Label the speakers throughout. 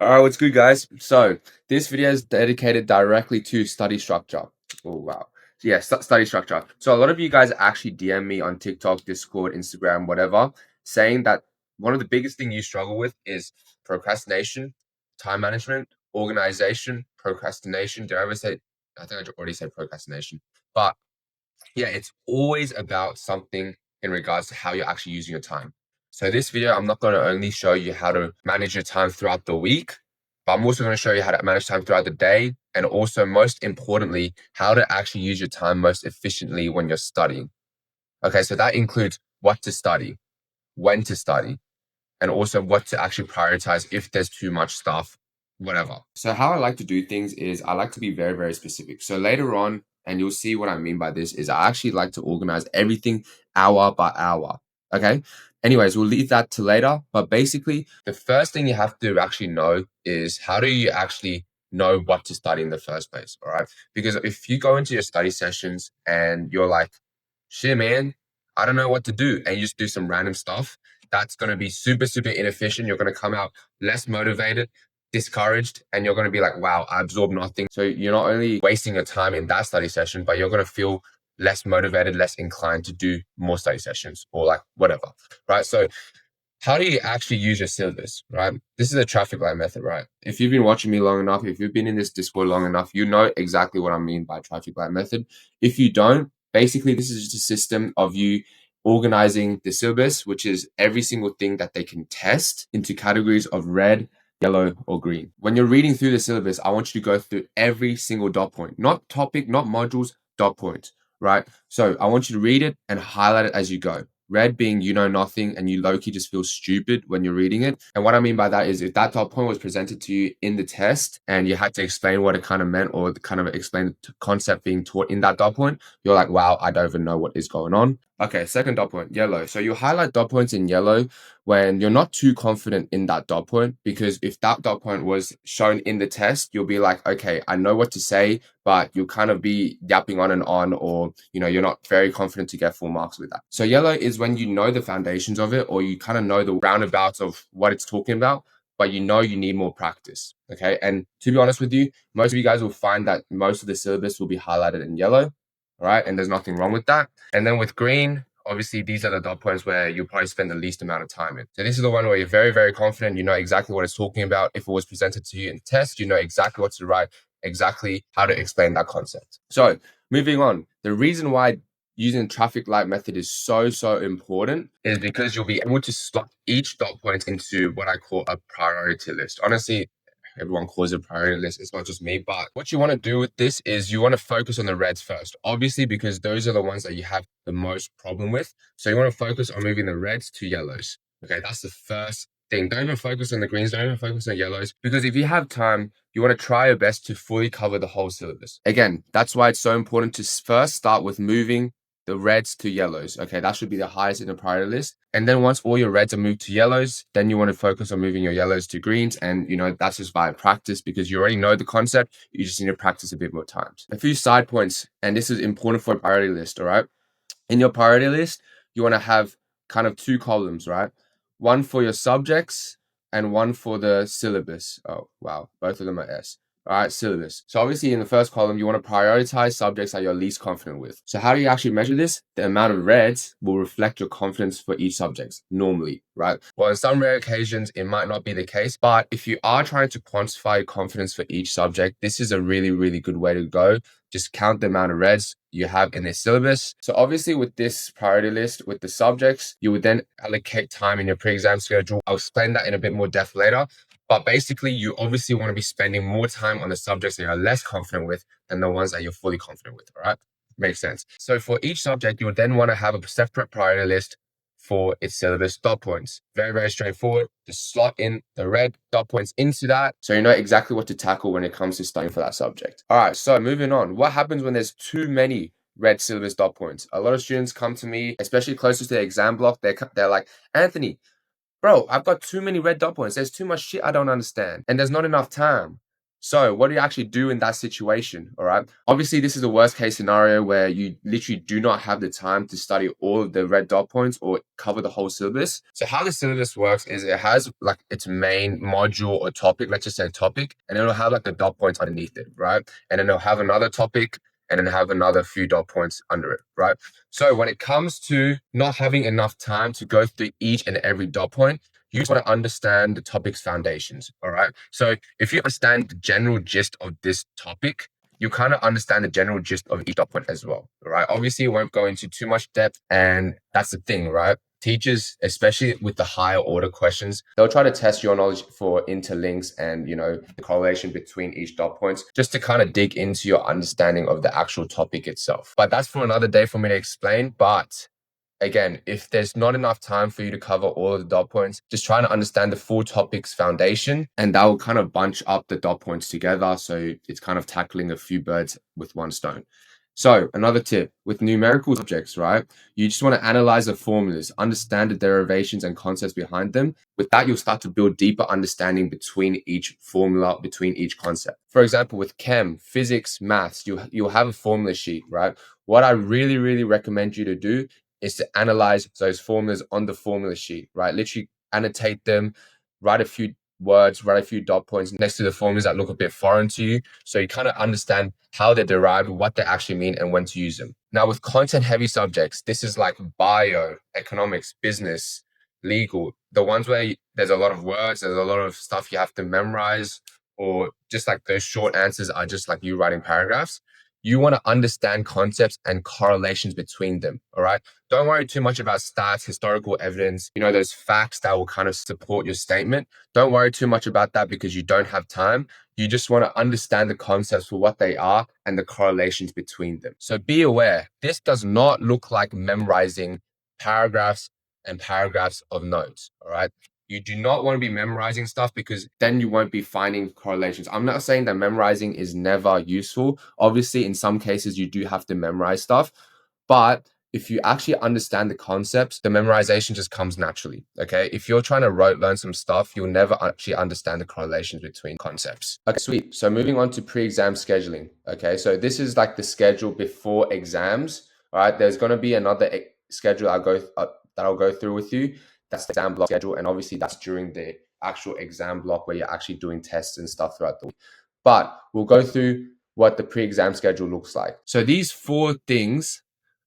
Speaker 1: All right, what's good, guys? So this video is dedicated directly to study structure. Oh, wow. Yeah, study structure. So a lot of you guys actually DM me on TikTok, Discord, Instagram, whatever, saying that one of the biggest thing you struggle with is procrastination, time management, organization, procrastination. Did I ever say? I think I already said procrastination, but yeah, it's always about something in regards to how you're actually using your time. So this video, I'm not going to only show you how to manage your time throughout the week, but I'm also going to show you how to manage time throughout the day. And also, most importantly, how to actually use your time most efficiently when you're studying. Okay, so that includes what to study, when to study, and also what to actually prioritize if there's too much stuff, whatever. So how I like to do things is I like to be very, very specific. So later on, and you'll see what I mean by this, is I actually like to organize everything hour by hour. Okay. Anyways, we'll leave that to later. But basically, the first thing you have to actually know is how do you actually know what to study in the first place? All right. Because if you go into your study sessions and you're like, shit, man, I don't know what to do, and you just do some random stuff, that's going to be super, super inefficient. You're going to come out less motivated, discouraged, and you're going to be like, wow, I absorbed nothing. So you're not only wasting your time in that study session, but you're going to feel less motivated, less inclined to do more study sessions or like whatever, right? So how do you actually use your syllabus, right? This is a traffic light method, right? If you've been watching me long enough, if you've been in this Discord long enough, you know exactly what I mean by traffic light method. If you don't, basically, this is just a system of you organizing the syllabus, which is every single thing that they can test into categories of red, yellow, or green. When you're reading through the syllabus, I want you to go through every single dot point, not topic, not modules, dot points, right? So I want you to read it and highlight it as you go. Red being you know nothing and you low-key just feel stupid when you're reading it. And what I mean by that is if that dot point was presented to you in the test and you had to explain what it kind of meant or kind of explain the concept being taught in that dot point, you're like, wow, I don't even know what is going on. Okay, second dot point, yellow. So you highlight dot points in yellow when you're not too confident in that dot point, because if that dot point was shown in the test, you'll be like, okay, I know what to say, but you'll kind of be yapping on, or you're not very confident to get full marks with that. So yellow is when you know the foundations of it, or you kind of know the roundabouts of what it's talking about, but you know you need more practice. Okay. And to be honest with you, most of you guys will find that most of the syllabus will be highlighted in yellow. All right. And there's nothing wrong with that. And then with green, obviously these are the dot points where you'll probably spend the least amount of time in. So this is the one where you're very, very confident. You know exactly what it's talking about. If it was presented to you in the test, you know exactly what to write, exactly how to explain that concept. So moving on, the reason why using the traffic light method is so, so important is because you'll be able to slot each dot point into what I call a priority list. Honestly, everyone calls it a priority list. It's not just me. But what you want to do with this is you want to focus on the reds first, obviously, because those are the ones that you have the most problem with. So you want to focus on moving the reds to yellows. Okay, that's the first thing. Don't even focus on the greens. Don't even focus on yellows, because if you have time, you want to try your best to fully cover the whole syllabus. Again, that's why it's so important to first start with moving the reds to yellows. Okay, that should be the highest in the priority list. And then once all your reds are moved to yellows, then you want to focus on moving your yellows to greens. And that's just by practice, because you already know the concept. You just need to practice a bit more times. A few side points, and this is important for a priority list. All right. In your priority list, you want to have kind of two columns, right? One for your subjects and one for the syllabus. Oh, wow. Both of them are S. All right, syllabus. So obviously in the first column, you want to prioritize subjects that you're least confident with. So how do you actually measure this? The amount of reds will reflect your confidence for each subject normally, right? Well, in some rare occasions, it might not be the case, but if you are trying to quantify your confidence for each subject, this is a really, really good way to go. Just count the amount of reds you have in the syllabus. So obviously with this priority list, with the subjects, you would then allocate time in your pre-exam schedule. I'll explain that in a bit more depth later. But basically, you obviously want to be spending more time on the subjects that you're less confident with than the ones that you're fully confident with, all right? Makes sense. So for each subject, you would then want to have a separate priority list for its syllabus dot points. Very, very straightforward. Just slot in the red dot points into that, so you know exactly what to tackle when it comes to studying for that subject. All right, so moving on. What happens when there's too many red syllabus dot points? A lot of students come to me, especially closest to the exam block. They're like, Anthony, bro, I've got too many red dot points. There's too much shit I don't understand, and there's not enough time. So what do you actually do in that situation? All right. Obviously, this is the worst case scenario where you literally do not have the time to study all of the red dot points or cover the whole syllabus. So how the syllabus works is it has like its main module or topic, let's just say topic, and it'll have like the dot points underneath it, right? And then it'll have another topic and then have another few dot points under it, right? So when it comes to not having enough time to go through each and every dot point, you just want to understand the topic's foundations. All right. So if you understand the general gist of this topic, you kind of understand the general gist of each dot point as well. All right. Obviously, you won't go into too much depth. And that's the thing, right? Teachers, especially with the higher order questions, they'll try to test your knowledge for interlinks and, you know, the correlation between each dot points just to kind of dig into your understanding of the actual topic itself. But that's for another day for me to explain. But again, if there's not enough time for you to cover all of the dot points, just trying to understand the full topic's foundation, and that will kind of bunch up the dot points together. So it's kind of tackling a few birds with one stone. So another tip with numerical subjects, right? You just want to analyze the formulas, understand the derivations and concepts behind them. With that, you'll start to build deeper understanding between each formula, between each concept. For example, with chem, physics, maths, you'll have a formula sheet, right? What I really recommend you to do is to analyze those formulas on the formula sheet, right? Literally annotate them, write a few words, write a few dot points next to the formulas that look a bit foreign to you. So you kind of understand how they're derived, what they actually mean, and when to use them. Now, with content heavy subjects, this is like bio, economics, business, legal, the ones where there's a lot of words, there's a lot of stuff you have to memorize, or just like those short answers are just like you writing paragraphs. You want to understand concepts and correlations between them. All right. Don't worry too much about stats, historical evidence, you know, those facts that will kind of support your statement. Don't worry too much about that because you don't have time. You just want to understand the concepts for what they are and the correlations between them. So be aware, this does not look like memorizing paragraphs and paragraphs of notes. All right. You do not want to be memorizing stuff because then you won't be finding correlations. I'm not saying that memorizing is never useful. Obviously, in some cases, you do have to memorize stuff. But if you actually understand the concepts, the memorization just comes naturally. Okay. If you're trying to learn some stuff, you'll never actually understand the correlations between concepts. Okay, sweet. So moving on to pre-exam scheduling. Okay. So this is like the schedule before exams. All right. There's going to be another schedule that I'll go through with you. That's the exam block schedule. And obviously that's during the actual exam block where you're actually doing tests and stuff throughout the week. But we'll go through what the pre-exam schedule looks like. So these 4 things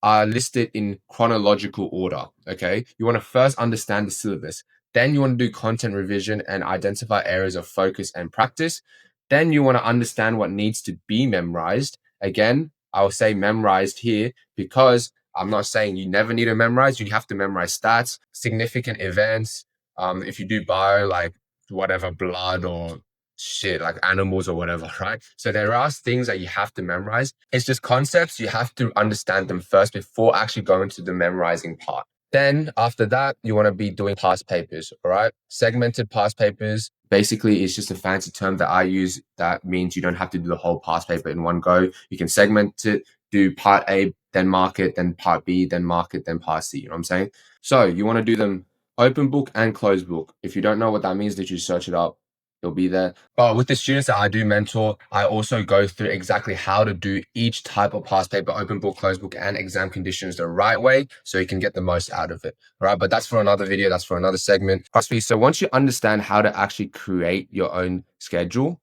Speaker 1: are listed in chronological order. Okay. You want to first understand the syllabus. Then you want to do content revision and identify areas of focus and practice. Then you want to understand what needs to be memorized. Again, I'll say memorized here because I'm not saying you never need to memorize. You have to memorize stats, significant events. If you do bio, like whatever, blood or shit, like animals or whatever, right? So there are things that you have to memorize. It's just concepts. You have to understand them first before actually going to the memorizing part. Then after that, you want to be doing past papers, all right? Segmented past papers. Basically, it's just a fancy term that I use that means you don't have to do the whole past paper in one go. You can segment it, do part A, then mark it, then part B, then mark it, then part C. You know what I'm saying? So you want to do them open book and closed book. If you don't know what that means, did you search it up? It'll be there. But with the students that I do mentor, I also go through exactly how to do each type of past paper, open book, closed book, and exam conditions the right way so you can get the most out of it. All right. But that's for another video. That's for another segment. So once you understand how to actually create your own schedule,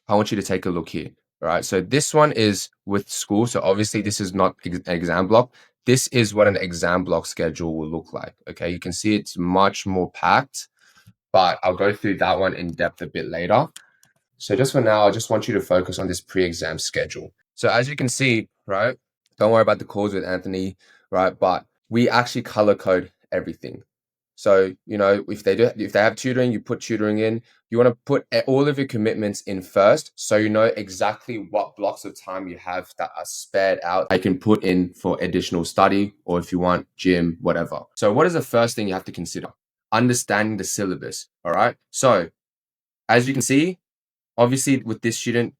Speaker 1: I want you to take a look here. All right. So this one is with school. So obviously this is not an exam block. This is what an exam block schedule will look like. Okay. You can see it's much more packed, but I'll go through that one in depth a bit later. So just for now, I just want you to focus on this pre-exam schedule. So as you can see, right, don't worry about the calls with Anthony, right? But we actually color code everything. So, you know, if they have tutoring, you put tutoring in. You want to put all of your commitments in first, so you know exactly what blocks of time you have that are spared out. I can put in for additional study, or if you want gym, whatever. So what is the first thing you have to consider? Understanding the syllabus. All right. So as you can see, obviously with this student,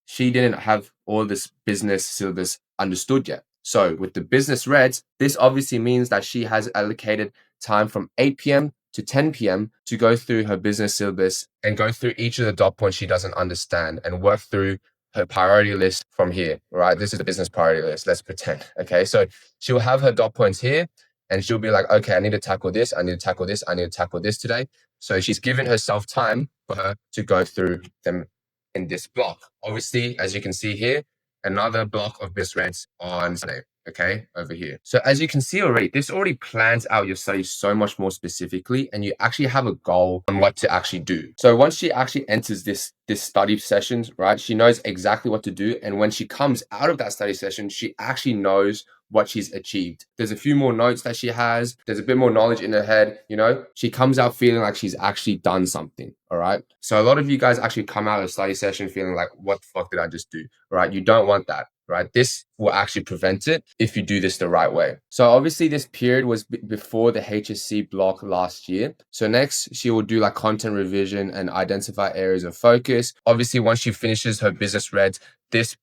Speaker 1: she didn't have all this business syllabus understood yet. So with the business reds, this obviously means that she has allocated time from 8 p.m. to 10 p.m. to go through her business syllabus and go through each of the dot points she doesn't understand and work through her priority list from here, right? This is the business priority list. Let's pretend. Okay. So she'll have her dot points here and she'll be like, okay, I need to tackle this. I need to tackle this. I need to tackle this today. So she's given herself time for her to go through them in this block. Obviously, as you can see here, another block of business reds on Sunday. Okay, over here. So as you can see already, this already plans out your study so much more specifically, and you actually have a goal on what to actually do. So once she actually enters this study sessions, right, she knows exactly what to do. And when she comes out of that study session, she actually knows what she's achieved. There's a few more notes that she has. There's a bit more knowledge in her head, you know, she comes out feeling like she's actually done something. All right. So a lot of you guys actually come out of a study session feeling like, what the fuck did I just do? Right. You don't want that. Right. This will actually prevent it if you do this the right way. So obviously this period was before the HSC block last year. So next she will do like content revision and identify areas of focus. Obviously, once she finishes her business reds, this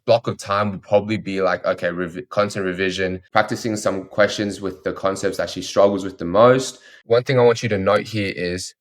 Speaker 1: block of time would probably be like, okay, content revision, practicing some questions with the concepts that she struggles with the most. One thing I want you to note here is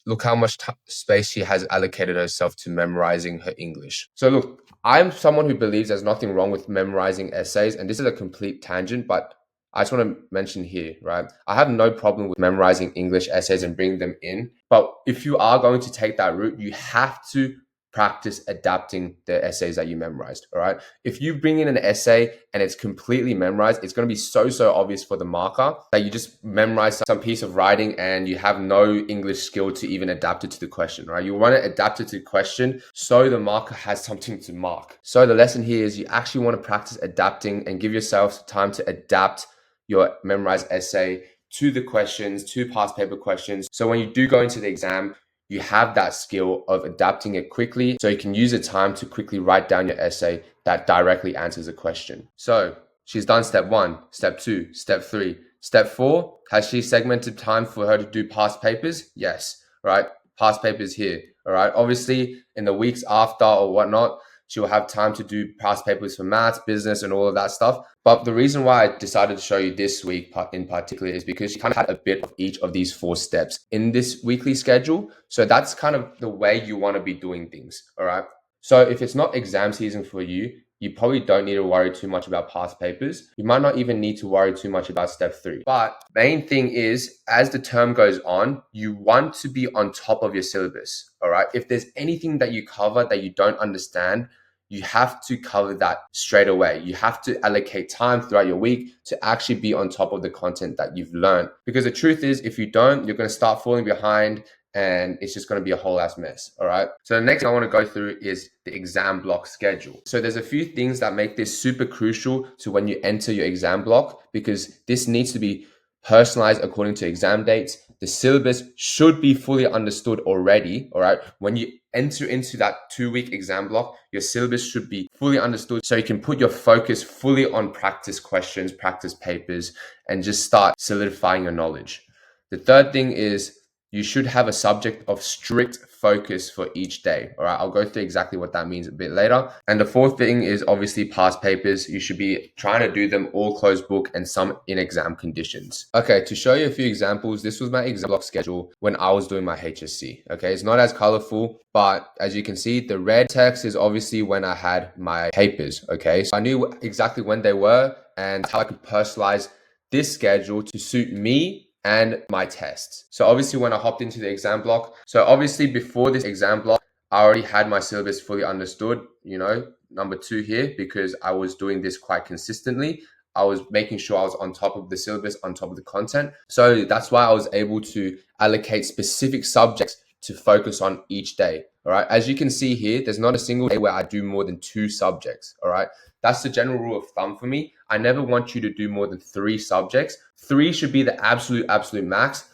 Speaker 1: look how much space she has allocated herself to memorizing her English. So look, I'm someone who believes there's nothing wrong with memorizing essays, and this is a complete tangent, but I just want to mention here, right? I have no problem with memorizing English essays and bringing them in, but if you are going to take that route, you have to practice adapting the essays that you memorized. All right. If you bring in an essay and it's completely memorized, it's going to be so obvious for the marker that you just memorize some piece of writing and you have no English skill to even adapt it to the question, right? You want to adapt it to the question so the marker has something to mark. So the lesson here is you actually want to practice adapting and give yourself time to adapt your memorized essay to the questions, to past paper questions. So when you do go into the exam, you have that skill of adapting it quickly so you can use the time to quickly write down your essay that directly answers a question. So she's done step 1, step 2, step 3. Step 4, has she segmented time for her to do past papers? Yes, right? Past papers here, all right? Obviously, in the weeks after or whatnot, she will have time to do past papers for maths, business, and all of that stuff. But the reason why I decided to show you this week in particular is because she kind of had a bit of each of these 4 steps in this weekly schedule. So that's kind of the way you want to be doing things. All right. So if it's not exam season for you, you probably don't need to worry too much about past papers. You might not even need to worry too much about step 3. But main thing is, as the term goes on, you want to be on top of your syllabus. All right. If there's anything that you cover that you don't understand, you have to cover that straight away. You have to allocate time throughout your week to actually be on top of the content that you've learned. Because the truth is, if you don't, you're going to start falling behind and it's just going to be a whole ass mess. All right. So the next thing I want to go through is the exam block schedule. So there's a few things that make this super crucial to when you enter your exam block, because this needs to be personalized according to exam dates. The syllabus should be fully understood already. All right. When you enter into that 2-week exam block, your syllabus should be fully understood so you can put your focus fully on practice questions, practice papers, and just start solidifying your knowledge. The third thing is you should have a subject of strict focus for each day. All right. I'll go through exactly what that means a bit later. And the fourth thing is obviously past papers. You should be trying to do them all closed book and some in exam conditions. Okay. To show you a few examples, this was my exam block schedule when I was doing my HSC. Okay. It's not as colorful, but as you can see, the red text is obviously when I had my papers. Okay. So I knew exactly when they were and how I could personalize this schedule to suit me and my tests. So obviously when I hopped into the exam block, so obviously before this exam block, I already had my syllabus fully understood, you know, number 2 here, because I was doing this quite consistently. I was making sure I was on top of the syllabus, on top of the content. So that's why I was able to allocate specific subjects to focus on each day. All right. As you can see here, there's not a single day where I do more than 2 subjects. All right. That's the general rule of thumb for me. I never want you to do more than 3 subjects. 3 should be the absolute max.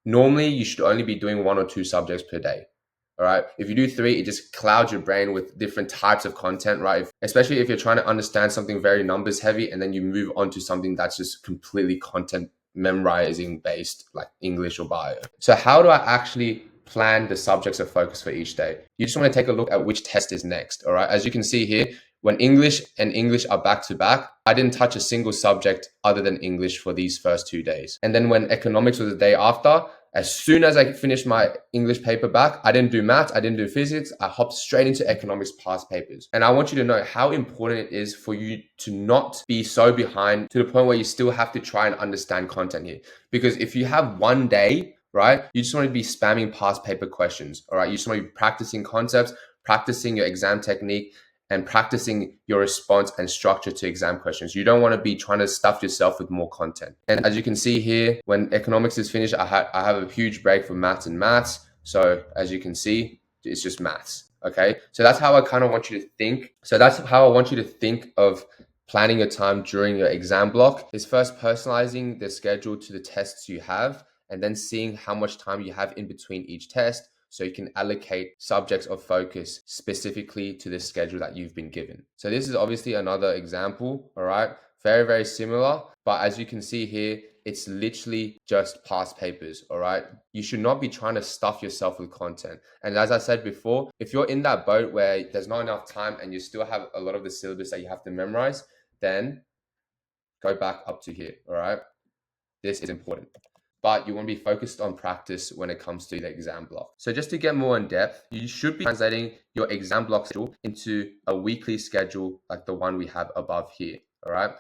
Speaker 1: Normally, you should only be doing 1 or 2 subjects per day. All right. If you do 3, it just clouds your brain with different types of content, right? Especially if you're trying to understand something very numbers heavy and then you move on to something that's just completely content memorizing based, like English or bio. So how do I actually plan the subjects of focus for each day? You just want to take a look at which test is next. All right. As you can see here, when English and English are back to back, I didn't touch a single subject other than English for these first 2 days. And then when economics was the day after, As soon as I finished my English paper back, I didn't do maths, I didn't do physics, I hopped straight into economics past papers. And I want you to know how important it is for you to not be so behind to the point where you still have to try and understand content here. Because if you have one day, right, you just want to be spamming past paper questions, all right? You just want to be practicing concepts, practicing your exam technique, and practicing your response and structure to exam questions. You don't want to be trying to stuff yourself with more content. And as you can see here, when economics is finished, I have a huge break for maths and maths. So as you can see, it's just maths. Okay. So that's how I kind of want you to think. So that's how I want you to think of planning your time during your exam block is first personalizing the schedule to the tests you have, and then seeing how much time you have in between each test, so you can allocate subjects of focus specifically to the schedule that you've been given. So this is obviously another example, all right? Very, very similar, but as you can see here, it's literally just past papers, all right? You should not be trying to stuff yourself with content. And as I said before, if you're in that boat where there's not enough time and you still have a lot of the syllabus that you have to memorize, then go back up to here, all right? This is important, but you want to be focused on practice when it comes to the exam block. So just to get more in depth, you should be translating your exam block schedule into a weekly schedule like the one we have above here, all right?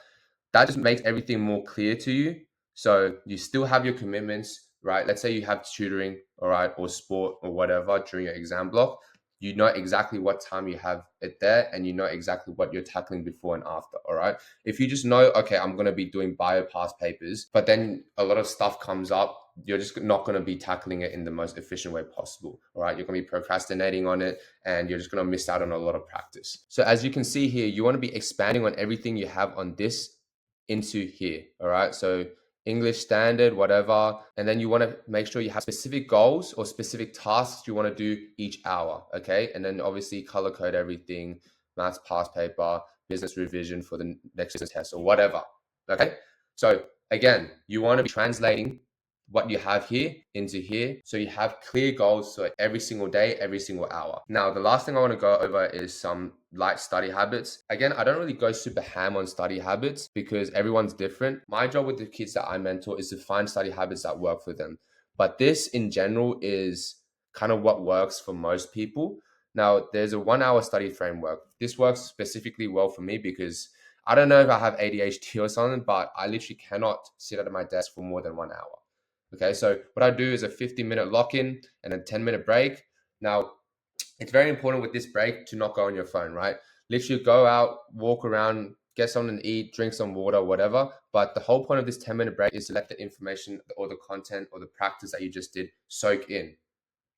Speaker 1: That just makes everything more clear to you. So you still have your commitments, right? Let's say you have tutoring, all right, or sport or whatever during your exam block. You know exactly what time you have it there, and you know exactly what you're tackling before and after, all right? If you just know, okay, I'm going to be doing bio past papers, but then a lot of stuff comes up, you're just not going to be tackling it in the most efficient way possible, all right? You're going to be procrastinating on it, and you're just going to miss out on a lot of practice. So as you can see here, you want to be expanding on everything you have on this into here, all right? So English standard, whatever. And then you want to make sure you have specific goals or specific tasks you want to do each hour, okay? And then obviously color code everything, maths past paper, business revision for the next business test or whatever, okay? So again, you want to be translating what you have here into here, so you have clear goals for every single day, every single hour. Now, the last thing I want to go over is some light study habits. Again, I don't really go super ham on study habits because everyone's different. My job with the kids that I mentor is to find study habits that work for them. But this in general is kind of what works for most people. Now, there's a 1 hour study framework. This works specifically well for me because I don't know if I have ADHD or something, but I literally cannot sit at my desk for more than 1 hour. Okay, so what I do is a 15-minute lock-in and a 10-minute break. Now, it's very important with this break to not go on your phone, right? Literally go out, walk around, get something to eat, drink some water, whatever. But the whole point of this 10-minute break is to let the information or the content or the practice that you just did soak in.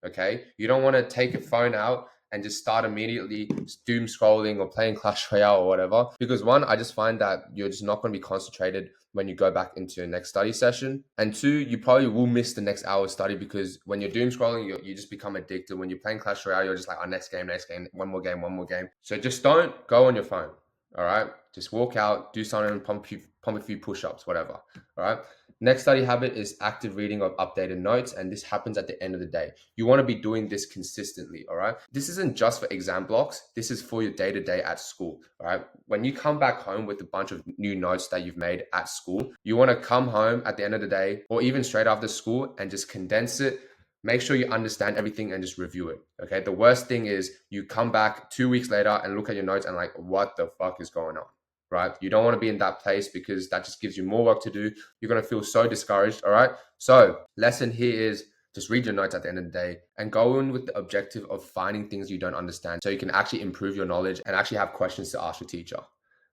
Speaker 1: Okay, you don't want to take your phone out and just start immediately doom scrolling or playing Clash Royale or whatever. Because one, I just find that you're just not going to be concentrated when you go back into your next study session. And two, you probably will miss the next hour of study because when you're doom scrolling, you just become addicted. When you're playing Clash Royale, you're just like, oh, next game, one more game, one more game. So just don't go on your phone. All right, just walk out, do something, pump a few push-ups, whatever. All right. Next study habit is active reading of updated notes, and this happens at the end of the day. You want to be doing this consistently, all right? This isn't just for exam blocks. This is for your day-to-day at school, all right? When you come back home with a bunch of new notes that you've made at school, you want to come home at the end of the day or even straight after school and just condense it. Make sure you understand everything and just review it, okay? The worst thing is you come back 2 weeks later and look at your notes and like, what the fuck is going on? Right? You don't want to be in that place because that just gives you more work to do. You're going to feel so discouraged. All right. So, lesson here is just read your notes at the end of the day and go in with the objective of finding things you don't understand so you can actually improve your knowledge and actually have questions to ask your teacher.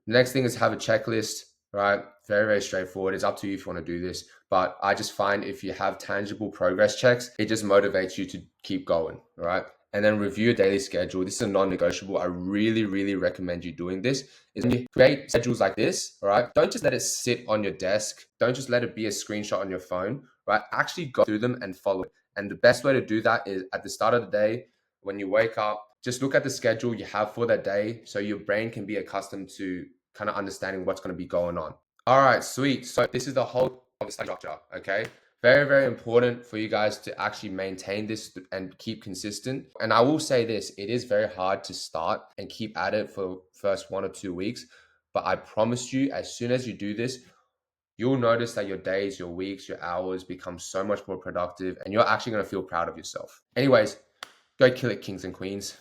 Speaker 1: The next thing is have a checklist, right? Very, very straightforward. It's up to you if you want to do this. But I just find if you have tangible progress checks, it just motivates you to keep going, right? And then review your daily schedule. This is a non-negotiable. I really, really recommend you doing this. Is when you create schedules like this, all right, don't just let it sit on your desk. Don't just let it be a screenshot on your phone, right? Actually go through them and follow it. And the best way to do that is at the start of the day, when you wake up, just look at the schedule you have for that day so your brain can be accustomed to kind of understanding what's going to be going on. All right, sweet. So this is the whole of the structure, okay? Very, very important for you guys to actually maintain this and keep consistent. And I will say this, it is very hard to start and keep at it for first 1 or 2 weeks. But I promise you, as soon as you do this, you'll notice that your days, your weeks, your hours become so much more productive, and you're actually going to feel proud of yourself. Anyways, go kill it, kings and queens.